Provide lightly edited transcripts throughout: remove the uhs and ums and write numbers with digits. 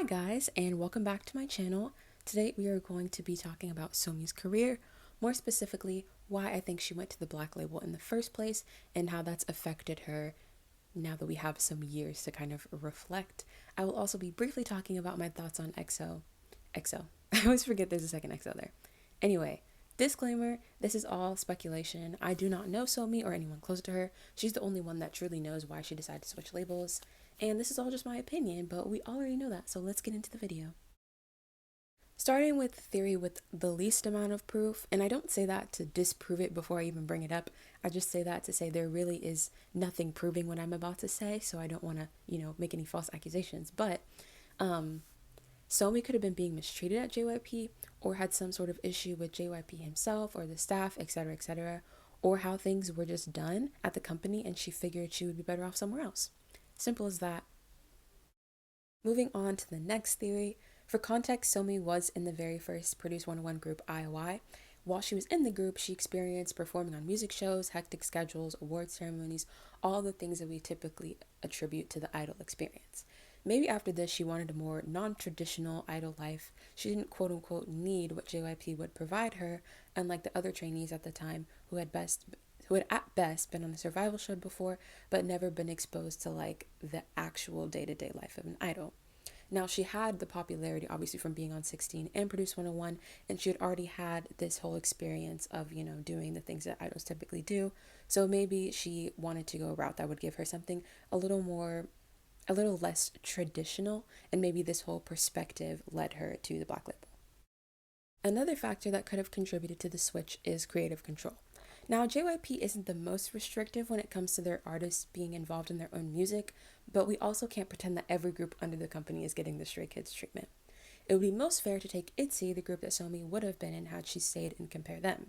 guys, and welcome back to my channel. Today we are going to be talking about Somi's career, more specifically why I think she went to the Black label in the first place and how that's affected her now that we have some years to kind of reflect. I will also be briefly talking about my thoughts on EXO. I always forget there's a second EXO there. Anyway, disclaimer, this is all speculation. I do not know Somi or anyone close to her. She's the only one that truly knows why she decided to switch labels. And this is all just my opinion, but we already know that, so let's get into the video. Starting with the theory with the least amount of proof, and I don't say that to disprove it before I even bring it up. I just say that to say there really is nothing proving what I'm about to say, so I don't want to, make any false accusations. But Somi could have been being mistreated at JYP or had some sort of issue with JYP himself or the staff, etc., or how things were just done at the company and she figured she would be better off somewhere else. Simple as that. Moving on to the next theory. For context, Somi was in the very first Produce 101 group IOI. While she was in the group, she experienced performing on music shows, hectic schedules, award ceremonies, all the things that we typically attribute to the idol experience. Maybe after this, she wanted a more non-traditional idol life. She didn't quote-unquote need what JYP would provide her, unlike the other trainees at the time who had at best been on a survival show before, but never been exposed to like the actual day-to-day life of an idol. Now, she had the popularity obviously from being on 16 and Produce 101, and she had already had this whole experience of, doing the things that idols typically do. So maybe she wanted to go a route that would give her something a little less traditional, and maybe this whole perspective led her to the Black label. Another factor that could have contributed to the switch is creative control. Now, JYP isn't the most restrictive when it comes to their artists being involved in their own music, but we also can't pretend that every group under the company is getting the Stray Kids treatment. It would be most fair to take ITZY, the group that Somi would have been in had she stayed, and compare them.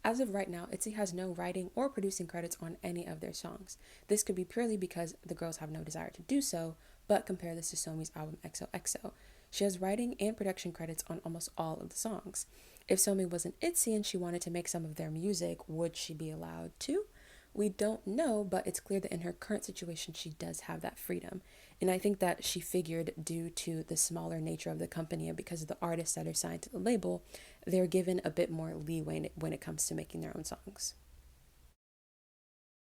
As of right now, ITZY has no writing or producing credits on any of their songs. This could be purely because the girls have no desire to do so, but compare this to Somi's album XOXO. She has writing and production credits on almost all of the songs. If Somi was an ITZY and she wanted to make some of their music, would she be allowed to? We don't know, but it's clear that in her current situation, she does have that freedom. And I think that she figured due to the smaller nature of the company and because of the artists that are signed to the label, they're given a bit more leeway when it comes to making their own songs.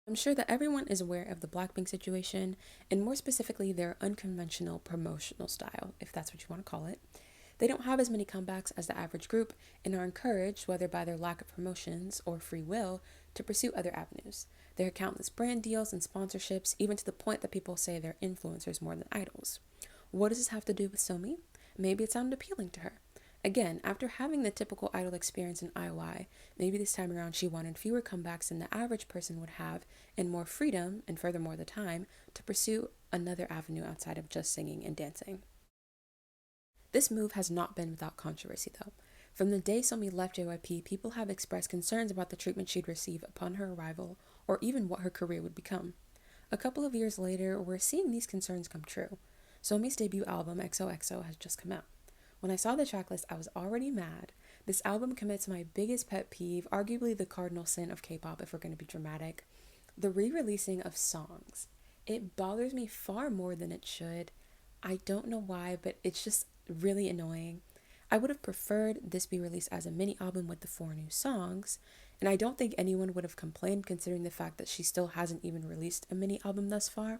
I'm sure that everyone is aware of the Blackpink situation, and more specifically their unconventional promotional style, if that's what you want to call it. They don't have as many comebacks as the average group and are encouraged, whether by their lack of promotions or free will, to pursue other avenues. There are countless brand deals and sponsorships, even to the point that people say they're influencers more than idols. What does this have to do with Somi? Maybe it sounded appealing to her. Again, after having the typical idol experience in IOI, maybe this time around she wanted fewer comebacks than the average person would have and more freedom, and furthermore the time, to pursue another avenue outside of just singing and dancing. This move has not been without controversy, though. From the day Somi left JYP, people have expressed concerns about the treatment she'd receive upon her arrival, or even what her career would become. A couple of years later, we're seeing these concerns come true. Somi's debut album, XOXO, has just come out. When I saw the tracklist, I was already mad. This album commits my biggest pet peeve, arguably the cardinal sin of K-pop if we're going to be dramatic, the re-releasing of songs. It bothers me far more than it should. I don't know why, but it's just really annoying. I would have preferred this be released as a mini album with the 4 new songs, and I don't think anyone would have complained considering the fact that she still hasn't even released a mini album thus far.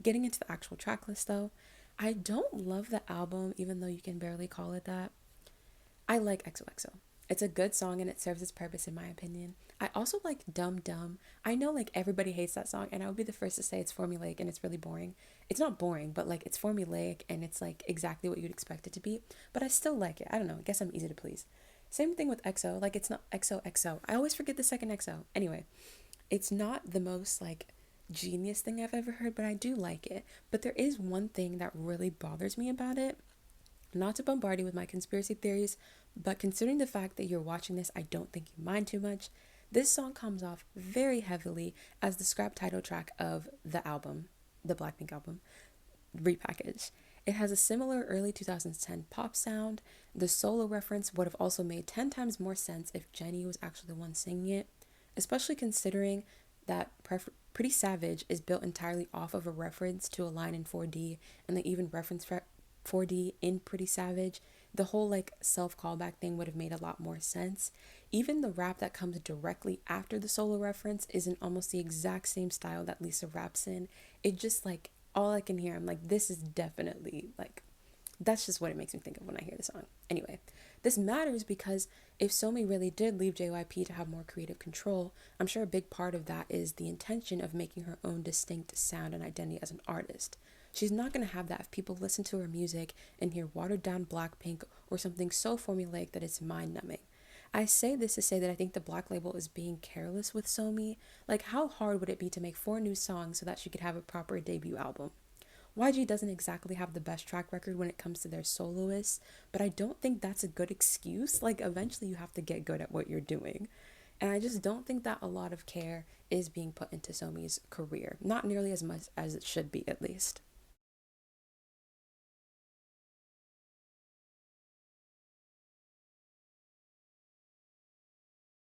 Getting into the actual track list though, I don't love the album even though you can barely call it that. I like XOXO. It's a good song and it serves its purpose in my opinion. I also like Dum Dum. I know like everybody hates that song and I would be the first to say it's formulaic and it's really boring. It's not boring, but like it's formulaic and it's like exactly what you'd expect it to be, but I still like it. I don't know, I guess I'm easy to please. Same thing with EXO, like it's not XOXO. I always forget the second EXO. Anyway, it's not the most like genius thing I've ever heard, but I do like it. But there is one thing that really bothers me about it. Not to bombard you with my conspiracy theories, but considering the fact that you're watching this, I don't think you mind too much. This song comes off very heavily as the scrap title track of the album, the Blackpink album, Repackage. It has a similar early 2010 pop sound. The solo reference would have also made 10 times more sense if Jennie was actually the one singing it, especially considering that Pretty Savage is built entirely off of a reference to a line in 4D, and they even 4D in Pretty Savage, the whole like self callback thing would have made a lot more sense. Even the rap that comes directly after the solo reference is in almost the exact same style that Lisa raps in. It just like all I can hear, I'm like, this is definitely like, that's just what it makes me think of when I hear the song. Anyway, this matters because if Somi really did leave JYP to have more creative control, I'm sure a big part of that is the intention of making her own distinct sound and identity as an artist. She's not going to have that if people listen to her music and hear watered down Blackpink or something so formulaic that it's mind numbing. I say this to say that I think the Black Label is being careless with Somi. Like, how hard would it be to make 4 new songs so that she could have a proper debut album? YG doesn't exactly have the best track record when it comes to their soloists, but I don't think that's a good excuse. Like, eventually you have to get good at what you're doing. And I just don't think that a lot of care is being put into Somi's career. Not nearly as much as it should be, at least.